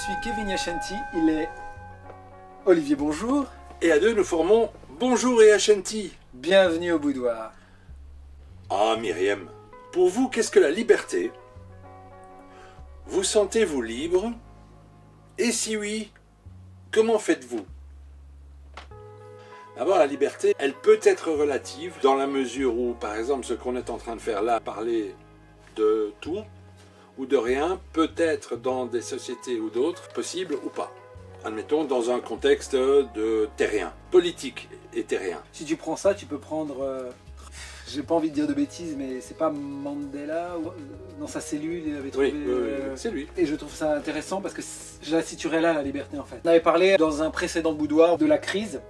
suis Kevin Yachanti, il est Olivier Bonjour. Et à deux, nous formons Bonjour et Yachanti. Bienvenue au boudoir. Ah Myriam, pour vous, qu'est-ce que la liberté? Vous sentez-vous libre? Et si oui, comment faites-vous? D'abord, la liberté, elle peut être relative dans la mesure où, par exemple, ce qu'on est en train de faire là, parler de tout ou de rien, peut être dans des sociétés ou d'autres, possible ou pas. Admettons, dans un contexte de terrien, politique et terrien. Si tu prends ça, tu peux prendre... j'ai pas envie de dire de bêtises, mais c'est pas Mandela dans sa cellule, il avait trouvé... Oui, c'est lui. Et je trouve ça intéressant parce que je la situerais là, la liberté en fait. On avait parlé dans un précédent boudoir de la crise.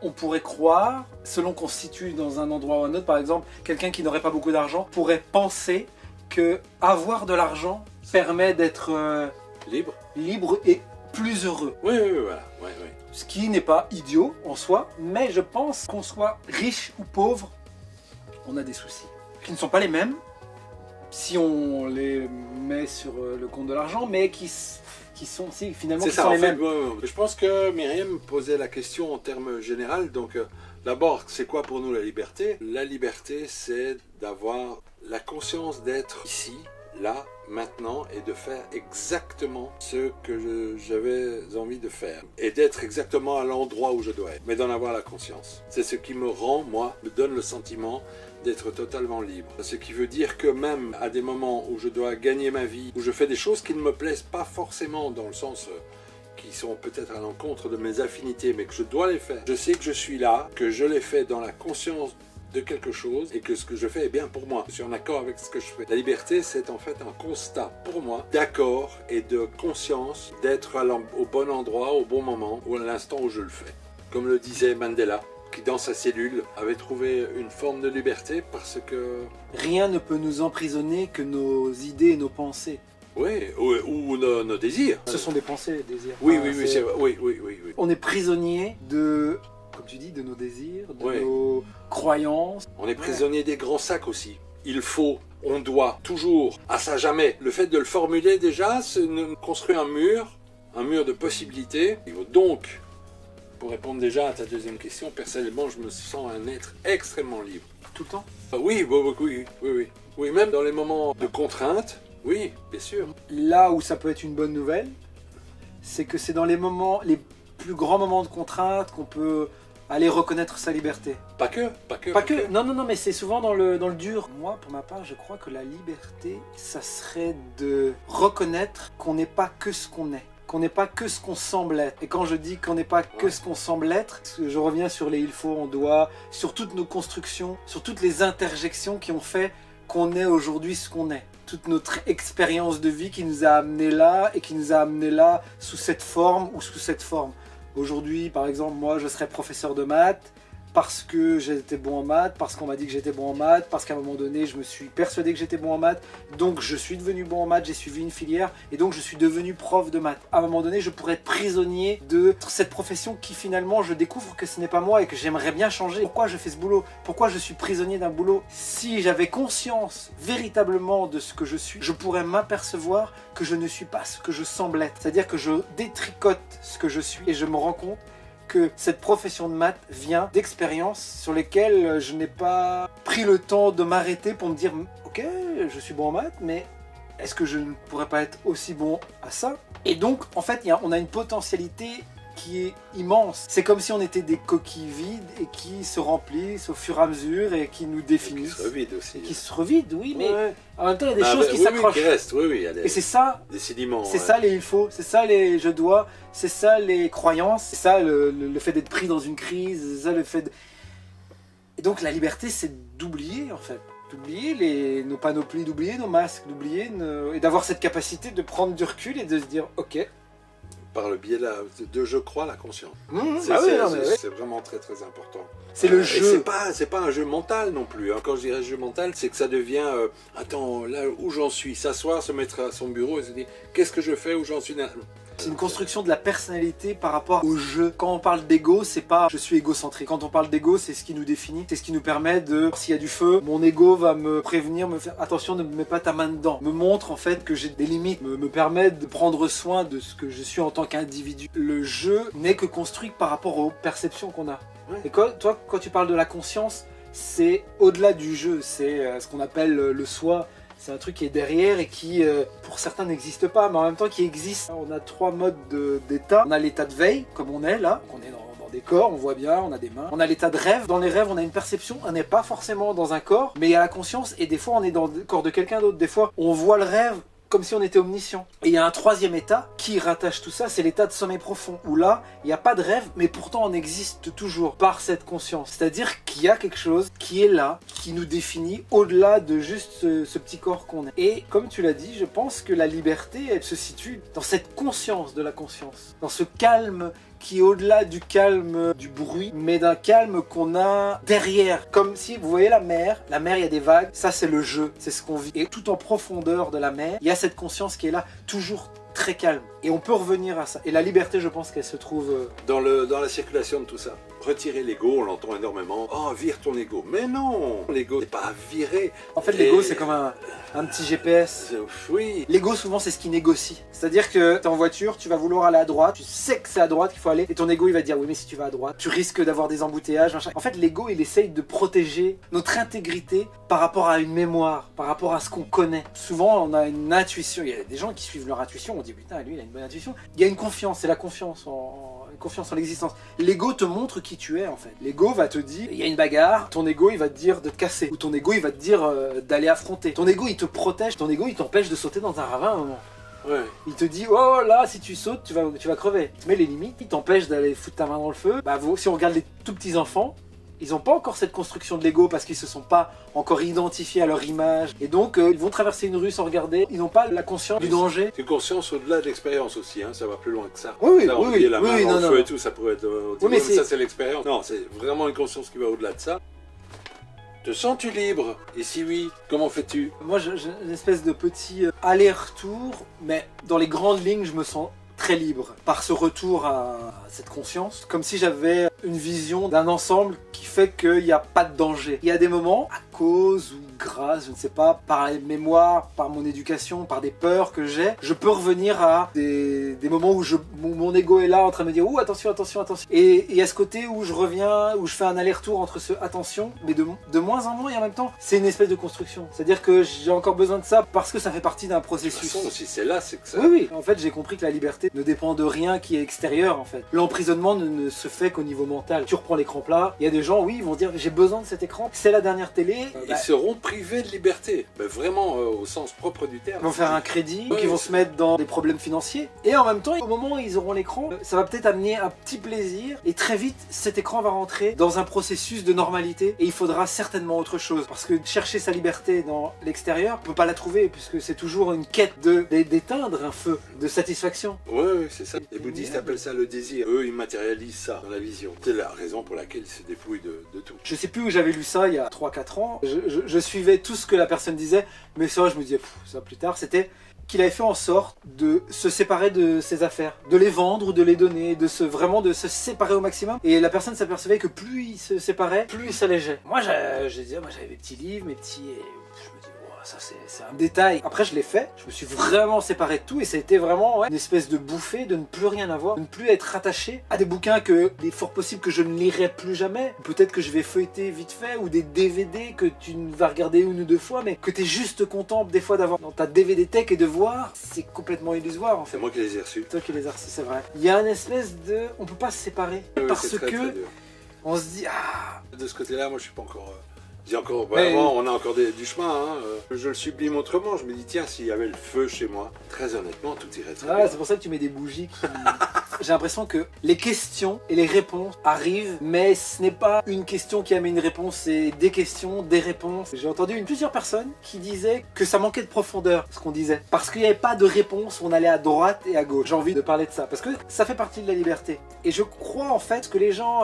On pourrait croire, selon qu'on se situe dans un endroit ou un autre, par exemple, quelqu'un qui n'aurait pas beaucoup d'argent pourrait penser que avoir de l'argent permet d'être libre et plus heureux. Oui, voilà. Oui. Ce qui n'est pas idiot en soi, mais je pense qu'on soit riche ou pauvre, on a des soucis qui ne sont pas les mêmes si on les met sur le compte de l'argent, mais qui sont si, finalement qui sont les mêmes. Je pense que Myriam posait la question en termes généraux. Donc d'abord, c'est quoi pour nous la liberté? La liberté, c'est d'avoir la conscience d'être ici, là, maintenant, et de faire exactement ce que j'avais envie de faire. Et d'être exactement à l'endroit où je dois être, mais d'en avoir la conscience. C'est ce qui me rend, moi, me donne le sentiment d'être totalement libre. Ce qui veut dire que même à des moments où je dois gagner ma vie, où je fais des choses qui ne me plaisent pas forcément dans le sens qui sont peut-être à l'encontre de mes affinités, mais que je dois les faire. Je sais que je suis là, que je les fais dans la conscience de quelque chose et que ce que je fais est bien pour moi. Je suis en accord avec ce que je fais. La liberté, c'est en fait un constat pour moi d'accord et de conscience d'être au bon endroit, au bon moment, ou à l'instant où je le fais. Comme le disait Mandela, qui dans sa cellule avait trouvé une forme de liberté parce que... Rien ne peut nous emprisonner que nos idées et nos pensées. Oui, ou nos désirs. Ce sont des pensées, des désirs. Oui. On est prisonnier de, comme tu dis, de nos désirs, de nos croyances. On est prisonnier des grands sacs aussi. Il faut, on doit, toujours, à ça jamais. Le fait de le formuler déjà, c'est construire un mur de possibilités. Donc, pour répondre déjà à ta deuxième question, personnellement, je me sens un être extrêmement libre. Tout le temps? Oui, même dans les moments de contrainte, oui, bien sûr. Là où ça peut être une bonne nouvelle, c'est que c'est dans les plus grands moments de contrainte qu'on peut aller reconnaître sa liberté. Pas que. Non, mais c'est souvent dans le dur. Moi, pour ma part, je crois que la liberté, ça serait de reconnaître qu'on n'est pas que ce qu'on est. Qu'on n'est pas que ce qu'on semble être. Et quand je dis qu'on n'est pas que ce qu'on semble être, je reviens sur les il faut, on doit, sur toutes nos constructions, sur toutes les interjections qui ont fait qu'on est aujourd'hui ce qu'on est. Toute notre expérience de vie qui nous a amenés là et qui nous a amenés là sous cette forme ou sous cette forme. Aujourd'hui, par exemple, moi, je serais professeur de maths parce que j'étais bon en maths, parce qu'on m'a dit que j'étais bon en maths, parce qu'à un moment donné, je me suis persuadé que j'étais bon en maths, donc je suis devenu bon en maths, j'ai suivi une filière, et donc je suis devenu prof de maths. À un moment donné, je pourrais être prisonnier de cette profession qui finalement, je découvre que ce n'est pas moi et que j'aimerais bien changer. Pourquoi je fais ce boulot? Pourquoi je suis prisonnier d'un boulot? Si j'avais conscience véritablement de ce que je suis, je pourrais m'apercevoir que je ne suis pas ce que je semble être. C'est-à-dire que je détricote ce que je suis et je me rends compte que cette profession de maths vient d'expériences sur lesquelles je n'ai pas pris le temps de m'arrêter pour me dire ok, je suis bon en maths, mais est-ce que je ne pourrais pas être aussi bon à ça? Et donc, en fait, on a une potentialité qui est immense. C'est comme si on était des coquilles vides et qui se remplissent au fur et à mesure et qui nous définissent. Et qui se revident aussi. Et qui se revident, oui, mais en même temps, il y a des choses qui s'accrochent. Qui restent, il y a et c'est ça, des sédiments. C'est ça les il faut, c'est ça les je dois, c'est ça les croyances, c'est ça le fait d'être pris dans une crise, c'est ça le fait de... Et donc la liberté, c'est d'oublier en fait. D'oublier nos panoplies, d'oublier nos masques, d'oublier et d'avoir cette capacité de prendre du recul et de se dire ok. Par le biais de je crois la conscience. C'est vraiment très très important. C'est le jeu. C'est pas un jeu mental non plus. Hein. Quand je dirais jeu mental, c'est que ça devient attends, là où j'en suis, s'asseoir, se mettre à son bureau et se dire qu'est-ce que je fais, où j'en suis. C'est une construction de la personnalité par rapport au jeu. Quand on parle d'ego, c'est pas je suis égocentrique. Quand on parle d'ego, c'est ce qui nous définit, c'est ce qui nous permet de, s'il y a du feu, mon ego va me prévenir, me faire attention, ne me mets pas ta main dedans. Me montre en fait que j'ai des limites, me permet de prendre soin de ce que je suis en tant qu'individu. Le jeu n'est que construit par rapport aux perceptions qu'on a. Ouais. Et toi, quand tu parles de la conscience, c'est au-delà du jeu, c'est ce qu'on appelle le soi. C'est un truc qui est derrière et qui, pour certains, n'existe pas, mais en même temps qui existe. On a 3 modes d'état. On a l'état de veille, comme on est là. On est dans des corps, on voit bien, on a des mains. On a l'état de rêve. Dans les rêves, on a une perception. On n'est pas forcément dans un corps, mais il y a la conscience. Et des fois, on est dans le corps de quelqu'un d'autre. Des fois, on voit le rêve comme si on était omniscient. Et il y a un 3e état qui rattache tout ça, c'est l'état de sommeil profond, où là, il n'y a pas de rêve, mais pourtant on existe toujours par cette conscience. C'est-à-dire qu'il y a quelque chose qui est là, qui nous définit au-delà de juste ce petit corps qu'on est. Et comme tu l'as dit, je pense que la liberté, elle se situe dans cette conscience de la conscience, dans ce calme qui est au-delà du calme du bruit, mais d'un calme qu'on a derrière. Comme si, vous voyez la mer, il y a des vagues, ça c'est le jeu, c'est ce qu'on vit. Et tout en profondeur de la mer, il y a cette conscience qui est là, toujours très calme. Et on peut revenir à ça. Et la liberté, je pense qu'elle se trouve... Dans la circulation de tout ça. Retirer l'ego, on l'entend énormément. Oh, vire ton ego. Mais non, l'ego n'est pas à virer. En fait, l'ego, c'est comme un petit GPS. Oui. L'ego, souvent, c'est ce qui négocie. C'est-à-dire que tu es en voiture, tu vas vouloir aller à droite, tu sais que c'est à droite qu'il faut aller, et ton ego, il va te dire, oui, mais si tu vas à droite, tu risques d'avoir des embouteillages, machin. En fait, l'ego, il essaye de protéger notre intégrité par rapport à une mémoire, par rapport à ce qu'on connaît. Souvent, on a une intuition. Il y a des gens qui suivent leur intuition, on dit, putain, lui, il a une bonne intuition. Il y a une confiance, c'est la confiance confiance en l'existence. L'ego te montre qui tu es en fait. L'ego va te dire, il y a une bagarre, ton ego il va te dire de te casser. Ou ton ego il va te dire d'aller affronter. Ton ego il te protège, ton ego il t'empêche de sauter dans un ravin à un moment. Ouais. Il te dit, oh là, si tu sautes, tu vas crever. Il te met les limites, il t'empêche d'aller foutre ta main dans le feu. Bah, si on regarde les tout petits enfants, ils n'ont pas encore cette construction de l'ego parce qu'ils ne se sont pas encore identifiés à leur image. Et donc, ils vont traverser une rue sans regarder. Ils n'ont pas la conscience du danger. C'est une conscience au-delà de l'expérience aussi, hein, ça va plus loin que ça. Oui, là, oui, la main dans le feu et tout, ça pourrait être... Oui, mais ça, c'est l'expérience. Non, c'est vraiment une conscience qui va au-delà de ça. Te sens-tu libre? Et si oui, comment fais-tu? Moi, j'ai une espèce de petit aller-retour, mais dans les grandes lignes, je me sens très libre par ce retour à cette conscience, comme si j'avais une vision d'un ensemble qui fait qu'il n'y a pas de danger. Il y a des moments, à cause ou grâce, je ne sais pas, par les mémoires, par mon éducation, par des peurs que j'ai, je peux revenir à des moments où mon ego est là en train de me dire « Ouh, attention, attention, attention ». Et il y a ce côté où je reviens, où je fais un aller-retour entre ce « attention », mais de moins en moins, et en même temps, c'est une espèce de construction. C'est-à-dire que j'ai encore besoin de ça parce que ça fait partie d'un processus. De toute façon, si c'est là, c'est que ça... Oui, oui. En fait, j'ai compris que la liberté ne dépend de rien qui est extérieur, en fait. L'emprisonnement ne se fait qu'au niveau mental. Tu reprends l'écran plat, il y a des gens, oui, ils vont dire « J'ai besoin de cet écran, c'est la dernière télé ». Ils seront privés de liberté, mais vraiment au sens propre du terme. Ils vont faire un crédit, ils vont se mettre dans des problèmes financiers, et en même temps, au moment où ils auront l'écran, ça va peut-être amener un petit plaisir, et très vite, cet écran va rentrer dans un processus de normalité, et il faudra certainement autre chose, parce que chercher sa liberté dans l'extérieur, on peut pas la trouver, puisque c'est toujours une quête d'éteindre un feu, de satisfaction. Oui, c'est ça. Les bouddhistes appellent ça le désir. Eux, ils matérialisent ça dans la vision. C'est la raison pour laquelle ils se dépouillent de tout. Je sais plus où j'avais lu ça il y a 3-4 ans. Je suivais tout ce que la personne disait, mais ça, je me disais, ça plus tard, c'était qu'il avait fait en sorte de se séparer de ses affaires, de les vendre ou de les donner, vraiment de se séparer au maximum. Et la personne s'apercevait que plus il se séparait, plus il s'allégeait. Moi, j'avais mes petits livres, mes petits... Je me dis, ça c'est un détail. Après je l'ai fait, je me suis vraiment séparé de tout et ça a été vraiment une espèce de bouffée de ne plus rien avoir, de ne plus être attaché à des bouquins que il est fort possible que je ne lirai plus jamais. Peut-être que je vais feuilleter vite fait ou des DVD que tu vas regarder une ou deux fois mais que tu es juste content des fois d'avoir dans ta DVD tech et de voir, c'est complètement illusoire en fait. C'est moi qui les ai reçus. Toi qui les as reçus, c'est vrai. Il y a une espèce de... On peut pas se séparer parce très, que très dur. On se dit De ce côté-là, moi je suis pas encore... Vraiment, on a encore du chemin. Hein. Je le sublime autrement. Je me dis, tiens, s'il y avait le feu chez moi, très honnêtement, tout irait très bien. C'est pour ça que tu mets des bougies qui... j'ai l'impression que les questions et les réponses arrivent, mais ce n'est pas une question qui amène une réponse, c'est des questions, des réponses. J'ai entendu plusieurs personnes qui disaient que ça manquait de profondeur, ce qu'on disait. Parce qu'il n'y avait pas de réponse, on allait à droite et à gauche. J'ai envie de parler de ça, parce que ça fait partie de la liberté. Et je crois en fait que les gens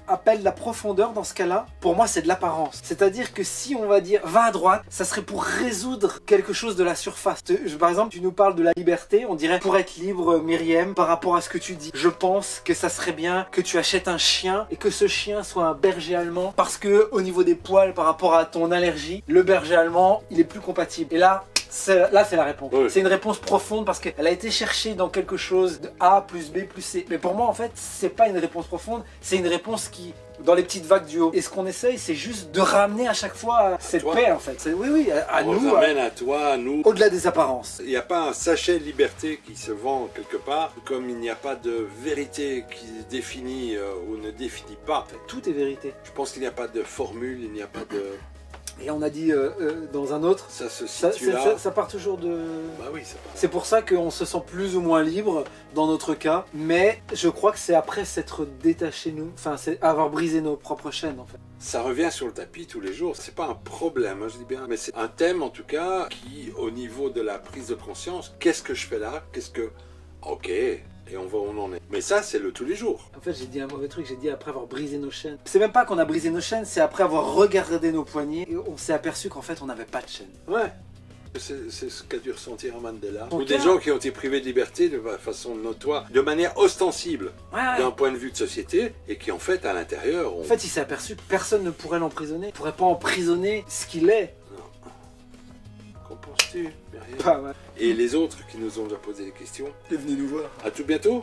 appellent la profondeur dans ce cas-là, pour moi c'est de l'apparence. C'est-à-dire que si on va dire va à droite, ça serait pour résoudre quelque chose de la surface. Par exemple, tu nous parles de la liberté, on dirait pour être libre, Myriam, par rapport à ce que tu dis. Je pense que ça serait bien que tu achètes un chien et que ce chien soit un berger allemand parce que au niveau des poils, par rapport à ton allergie, le berger allemand, il est plus compatible. Et là c'est la réponse. Oui. C'est une réponse profonde parce qu'elle a été cherchée dans quelque chose de A plus B plus C. Mais pour moi, en fait, c'est pas une réponse profonde, c'est une réponse qui dans les petites vagues du haut. Et ce qu'on essaye, c'est juste de ramener à chaque fois cette paix, en fait. Oui, à nous. On ramène à toi, à nous. Au-delà des apparences. Il n'y a pas un sachet liberté qui se vend quelque part, comme il n'y a pas de vérité qui définit ou ne définit pas. Tout est vérité. Je pense qu'il n'y a pas de formule, il n'y a pas de... Et on a dit dans un autre, ça se situe là. Ça part toujours de... Bah oui, ça part. C'est pour ça qu'on se sent plus ou moins libre dans notre cas, mais je crois que c'est après s'être détaché nous, enfin c'est avoir brisé nos propres chaînes en fait. Ça revient sur le tapis tous les jours, c'est pas un problème, hein, je dis bien, mais c'est un thème en tout cas qui, au niveau de la prise de conscience, qu'est-ce que je fais là, qu'est-ce que... Ok, et on voit où on en est. Mais ça, c'est le tous les jours. En fait, j'ai dit un mauvais truc, j'ai dit après avoir brisé nos chaînes. C'est même pas qu'on a brisé nos chaînes, c'est après avoir regardé nos poignets et on s'est aperçu qu'en fait, on n'avait pas de chaîne. Ouais. C'est ce qu'a dû ressentir Mandela. Ou des gens qui ont été privés de liberté de façon notoire, de manière ostensible, d'un point de vue de société, et qui en fait, à l'intérieur... En fait, il s'est aperçu que personne ne pourrait l'emprisonner. Ne pourrait pas emprisonner ce qu'il est. Qu'en penses-tu, Myriam? Pas mal. Et les autres qui nous ont déjà posé des questions. Et venez nous voir. À tout bientôt.